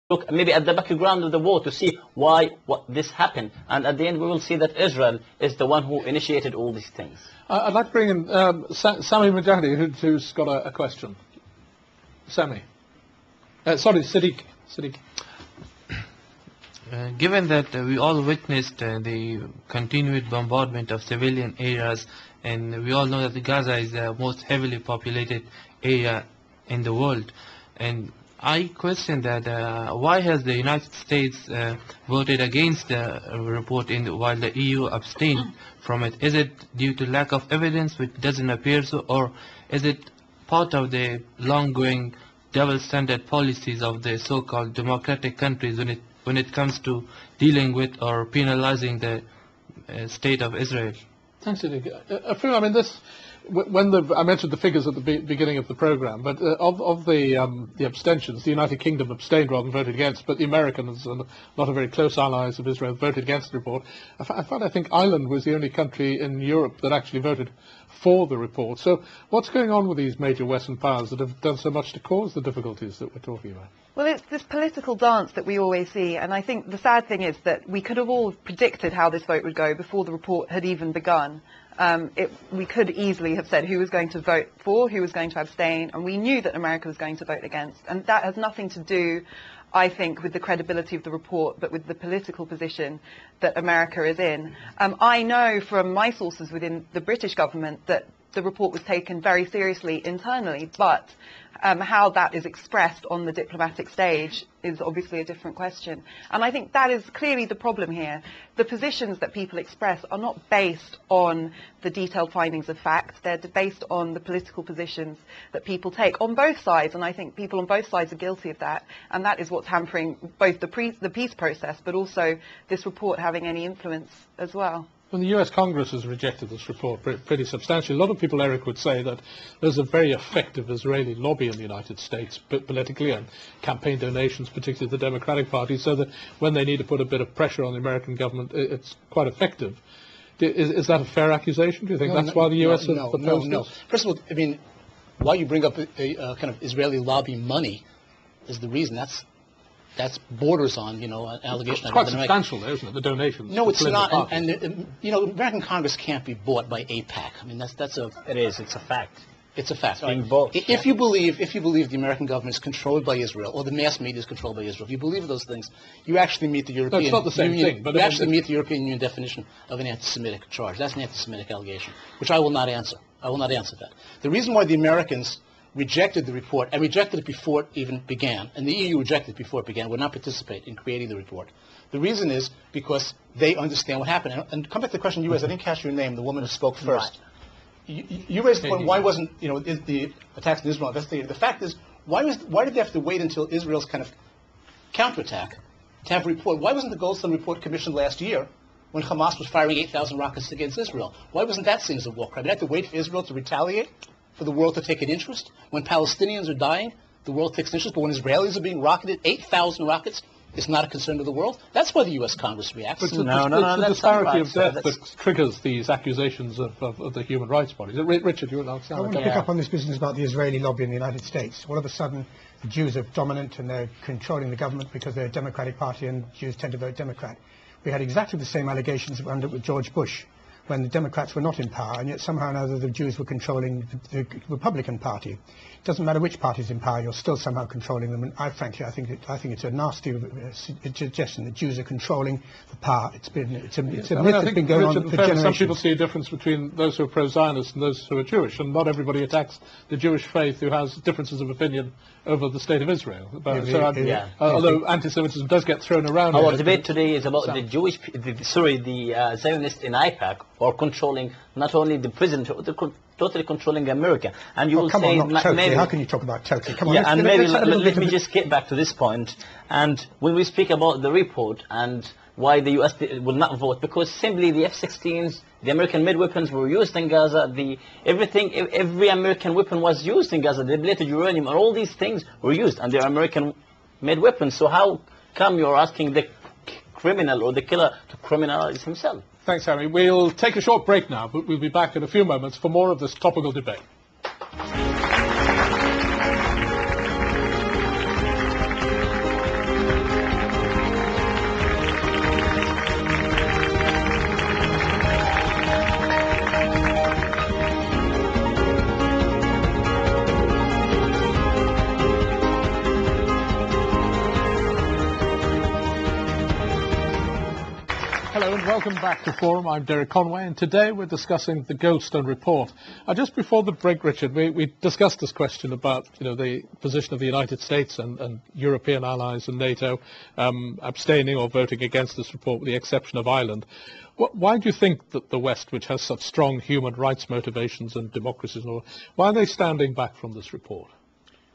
look maybe at the background of the war to see what this happened. And at the end, we will see that Israel is the one who initiated all these things. I'd like to bring in Sameh-Habeeb, who's got a question. Sameh. Sorry, Siddiq. Given that we all witnessed the continued bombardment of civilian areas, and we all know that Gaza is the most heavily populated area in the world, and I question that why has the United States voted against the report while the EU abstained from it? Is it due to lack of evidence, which doesn't appear so, or is it part of the long-going double standard policies of the so-called democratic countries when it comes to dealing with or penalizing the state of Israel? Thanks, Siddiq. I mean, I mentioned the figures at the beginning of the program, but of the abstentions, the United Kingdom abstained rather than voted against, but the Americans and a lot of very close allies of Israel voted against the report. I think Ireland was the only country in Europe that actually voted for the report. So what's going on with these major Western powers that have done so much to cause the difficulties that we're talking about? Well, it's this political dance that we always see, and I think the sad thing is that we could have all predicted how this vote would go before the report had even begun. We could easily have said who was going to vote for, who was going to abstain, and we knew that America was going to vote against. And that has nothing to do, I think, with the credibility of the report, but with the political position that America is in. I know from my sources within the British government that the report was taken very seriously internally, but how that is expressed on the diplomatic stage is obviously a different question. And I think that is clearly the problem here. The positions that people express are not based on the detailed findings of fact. They're based on the political positions that people take on both sides. And I think people on both sides are guilty of that. And that is what's hampering both the peace process, but also this report having any influence as well. When the US Congress has rejected this report pretty substantially, a lot of people, Eric, would say that there's a very effective Israeli lobby in the United States, politically, and campaign donations, particularly the Democratic Party, so that when they need to put a bit of pressure on the American government, it's quite effective. Is that a fair accusation? Do you think that's why the US has proposed this? First of all, I mean, why you bring up a kind of Israeli lobby money is the reason. That's borders on, an allegation. It's quite substantial, though, isn't it, the donations? No, it's not. And American Congress can't be bought by AIPAC. I mean, It is. It's a fact. It's a fact. Being bought. If you believe the American government is controlled by Israel, or the mass media is controlled by Israel, if you believe those things, you actually meet the European Union. No, it's not the same thing. But you actually meet the European Union definition of an anti-Semitic charge. That's an anti-Semitic allegation, which I will not answer. I will not answer that. The reason why the Americans rejected the report, and rejected it before it even began, and the EU rejected it before it began, would not participate in creating the report. The reason is because they understand what happened. And come back to the question you raised, I didn't catch your name, the woman who spoke first. Right. You raised the point, why wasn't, the attacks in Israel investigated? The fact is, why did they have to wait until Israel's kind of counterattack to have a report? Why wasn't the Goldstone report commissioned last year when Hamas was firing 8,000 rockets against Israel? Why wasn't that seen as a war crime? They had to wait for Israel to retaliate, for the world to take an interest? When Palestinians are dying, the world takes an interest, but when Israelis are being rocketed, 8,000 rockets, is not a concern to the world. That's why the U.S. Congress reacts. But it's the disparity of death that triggers these accusations of the human rights bodies. Richard, you would like to say? I want to pick up on this business about the Israeli lobby in the United States. All of a sudden, the Jews are dominant and they're controlling the government because they're a Democratic Party and Jews tend to vote Democrat. We had exactly the same allegations with George Bush, when the Democrats were not in power, and yet somehow or another the Jews were controlling the Republican Party. It doesn't matter which party's in power, you're still somehow controlling them. And I think it's a nasty suggestion that Jews are controlling the power. It's a myth that's been going on for generations. Some people see a difference between those who are pro-Zionist and those who are Jewish, and not everybody attacks the Jewish faith who has differences of opinion over the state of Israel. Although anti-Semitism does get thrown around. Our debate today is about the Zionists in AIPAC, or controlling not only the president, but totally controlling America. And you will say, maybe, how can you talk about totally? Come on, yeah, and maybe let me just get back to this point. And when we speak about the report and why the U.S. will not vote, because simply the F-16s, the American-made weapons were used in Gaza. Every American weapon was used in Gaza. The depleted uranium and all these things were used, and they're American-made weapons. So how come you're asking the criminal or the killer to criminalize himself? Thanks, Harry. We'll take a short break now, but we'll be back in a few moments for more of this topical debate. Welcome back to Forum. I'm Derek Conway, and today we're discussing the Goldstone report. Just before the break, Richard, we discussed this question about the position of the United States and European allies and NATO abstaining or voting against this report, with the exception of Ireland. Why do you think that the West, which has such strong human rights motivations and democracies, why are they standing back from this report?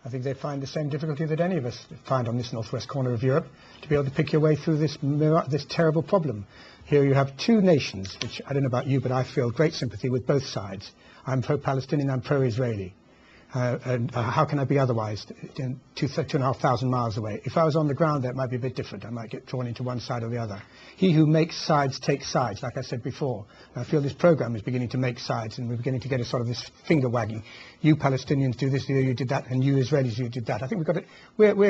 I think they find the same difficulty that any of us find on this northwest corner of Europe, to be able to pick your way through this terrible problem. Here you have two nations, which I don't know about you, but I feel great sympathy with both sides. I'm pro-Palestinian, I'm pro-Israeli. And how can I be otherwise, 2,500 miles away? If I was on the ground there, it might be a bit different. I might get drawn into one side or the other. He who makes sides takes sides, like I said before. I feel this program is beginning to make sides, and we're beginning to get a sort of this finger wagging. You Palestinians do this, you did that, and you Israelis, you did that. I think we've got it.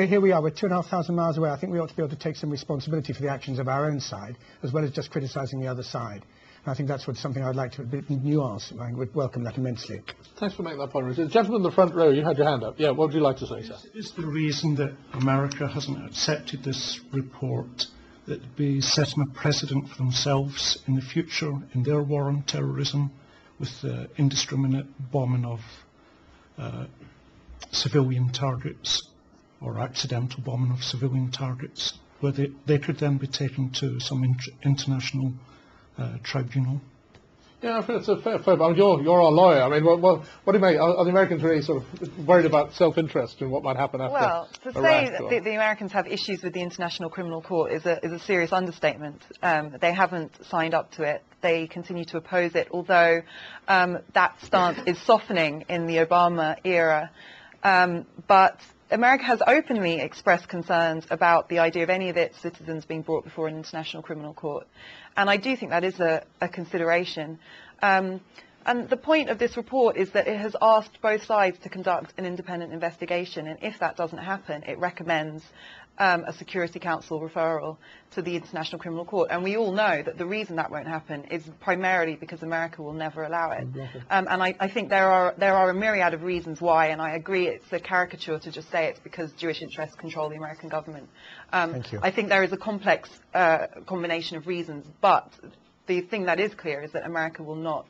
Here we are, we're 2,500 miles away. I think we ought to be able to take some responsibility for the actions of our own side, as well as just criticizing the other side. I think that's something I'd like to nuance. I would welcome that immensely. Thanks for making that point, Richard. Gentleman in the front row, you had your hand up. Yeah, what would you like to say, sir? Is the reason that America hasn't accepted this report that they'd be setting a precedent for themselves in the future in their war on terrorism with the indiscriminate bombing of civilian targets or accidental bombing of civilian targets, where they could then be taken to some international tribunal? Yeah, I feel it's a fair point. I mean, you're our lawyer. I mean, what do you make? Are the Americans really sort of worried about self-interest and what might happen after Well, to Iraq, say that the Americans have issues with the International Criminal Court is a serious understatement. They haven't signed up to it. They continue to oppose it, although that stance is softening in the Obama era. But America has openly expressed concerns about the idea of any of its citizens being brought before an international criminal court. And I do think that is a consideration. And the point of this report is that it has asked both sides to conduct an independent investigation. And if that doesn't happen, it recommends a Security Council referral to the International Criminal Court. And we all know that the reason that won't happen is primarily because America will never allow it. And I think there are a myriad of reasons why, and I agree it's a caricature to just say it's because Jewish interests control the American government. Thank you. I think there is a complex combination of reasons, but the thing that is clear is that America will not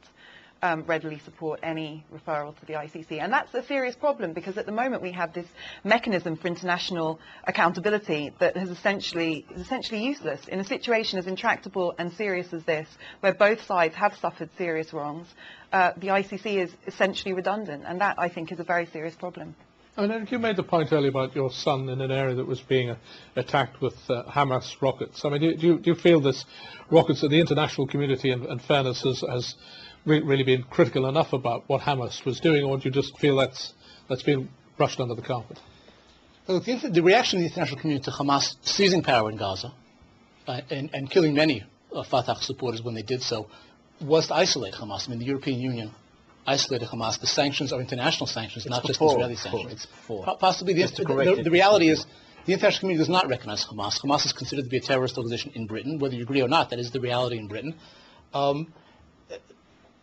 readily support any referral to the ICC. And that's a serious problem, because at the moment we have this mechanism for international accountability that is essentially useless. In a situation as intractable and serious as this, where both sides have suffered serious wrongs, the ICC is essentially redundant, and that, I think, is a very serious problem. I mean, you made the point earlier about your son in an area that was being attacked with Hamas rockets. I mean, do you feel this rockets, the international community and fairness has really been critical enough about what Hamas was doing, or do you just feel that's been brushed under the carpet? Well, the reaction of the international community to Hamas seizing power in Gaza and killing many Fatah supporters when they did so was to isolate Hamas. I mean, the European Union isolated Hamas. The sanctions are international sanctions, not just Israeli sanctions. Possibly the reality is the international community does not recognize Hamas. Hamas is considered to be a terrorist organization in Britain. Whether you agree or not, that is the reality in Britain.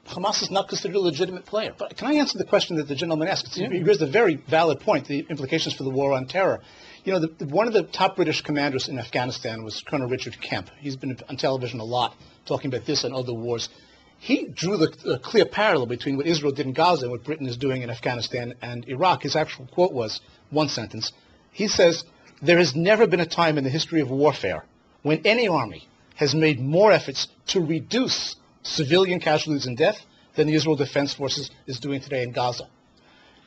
Hamas is not considered a legitimate player. But can I answer the question that the gentleman asked? He raised a very valid point, the implications for the war on terror. You know, one of the top British commanders in Afghanistan was Colonel Richard Kemp. He's been on television a lot talking about this and other wars. He drew the clear parallel between what Israel did in Gaza and what Britain is doing in Afghanistan and Iraq. His actual quote was, one sentence, he says, "There has never been a time in the history of warfare when any army has made more efforts to reduce civilian casualties and death than the Israel Defense Forces is doing today in Gaza."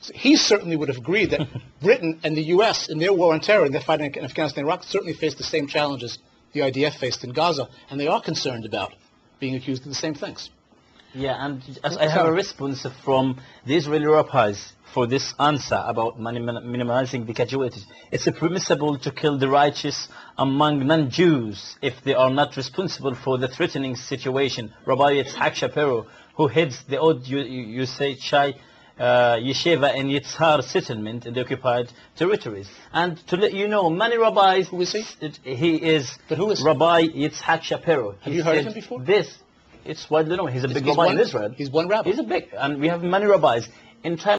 So he certainly would have agreed that Britain and the U.S. in their war on terror and their fighting in Afghanistan and Iraq certainly faced the same challenges the IDF faced in Gaza, and they are concerned about being accused of the same things. Yeah, and as I have a response from the Israeli rabbis for this answer about minimizing the casualties. It's permissible to kill the righteous among non-Jews if they are not responsible for the threatening situation. Rabbi Yitzhak Shapiro, who heads the Od Yusei Yeshiva in Yitzhar settlement in the occupied territories. And to let you know, many rabbis... Who is he? He is, but who is Rabbi Yitzhak Shapiro. Have you heard of him before? It's widely known. He's a big rabbi in Israel. He's one rabbi. He's a big, and we have many rabbis. In time